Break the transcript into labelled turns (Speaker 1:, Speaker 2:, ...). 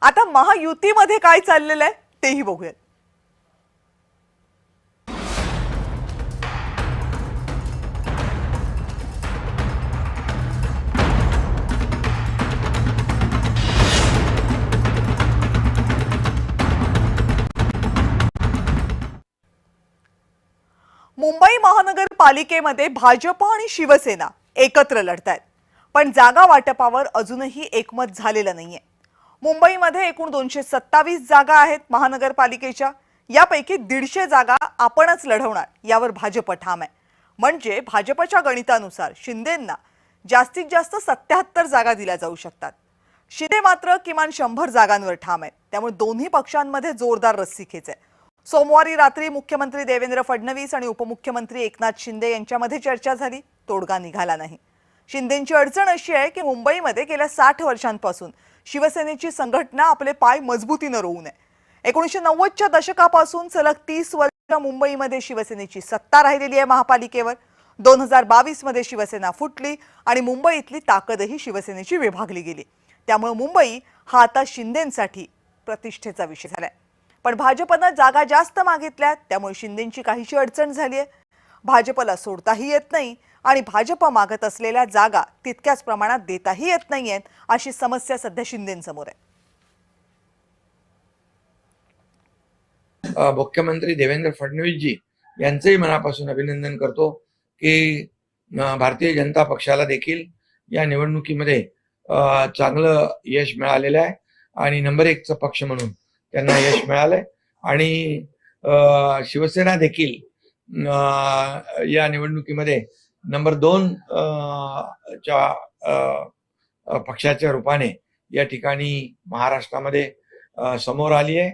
Speaker 1: आता महायुतीमध्ये काय चाललेलं आहे तेही बघूयात। मुंबई महानगरपालिकेमध्ये भाजप आणि शिवसेना एकत्र लढतायत, पण जागा वाटपावर अजूनही एकमत झालेलं नाहीये। मुंबईमध्ये एकूण 227 जागा आहेत महानगरपालिकेच्या, यापैकी 150 जागा आपणच लढवणार यावर भाजप ठाम आहे। म्हणजे भाजपच्या गणितानुसार शिंदेंना जास्तीत जास्त 77 जागा दिल्या जाऊ शकतात। शिंदे मात्र किमान 100 जागांवर ठाम आहेत, त्यामुळे दोन्ही पक्षांमध्ये जोरदार रस्सीखेच आहे। सोमवारी रात्री मुख्यमंत्री देवेंद्र फडणवीस आणि उपमुख्यमंत्री एकनाथ शिंदे यांच्यामध्ये चर्चा झाली, तोडगा निघाला नाही। शिंदेंची अडचण अशी आहे की मुंबईमध्ये गेल्या 60 वर्षांपासून शिवसेनेची संघटना आपले पाय मजबूतीने रोवू नये। 1990च्या दशकापासून सलग 30 वर्ष मुंबईमध्ये शिवसेनेची सत्ता राहिलेली आहे महापालिकेवर। 2022 मध्ये शिवसेना फुटली आणि मुंबईतली ताकदही शिवसेनेची विभागली गेली। त्यामुळे मुंबई हा आता शिंदेंसाठी प्रतिष्ठेचा विषय झालाय। पण भाजपने जागा जास्त मागितल्यात, त्यामुळे शिंदेंची काहीशी अडचण झाली आहे। भाजपला सोडताही येत नाही आणि भाजप मागत असलेल्या जागा तितक्याच प्रमाणात देताही येत नाहीयेत, अशी समस्या सध्या शिंदेंसमोर आहे।
Speaker 2: मुख्यमंत्री देवेंद्र फडणवीस जी यांचेही मनापासून अभिनंदन करतो की भारतीय जनता पक्षाला देखील या निवडणुकीमध्ये चांगलं यश मिळालेलं आहे आणि नंबर 1चा पक्ष म्हणून त्यांना यश मिळालंय। आणि शिवसेना देखील या निवडणुकीमध्ये नंबर 2 च्या पक्षाच्या रूपाने या ठिकाणी महाराष्ट्रामध्ये समोर आली आहे।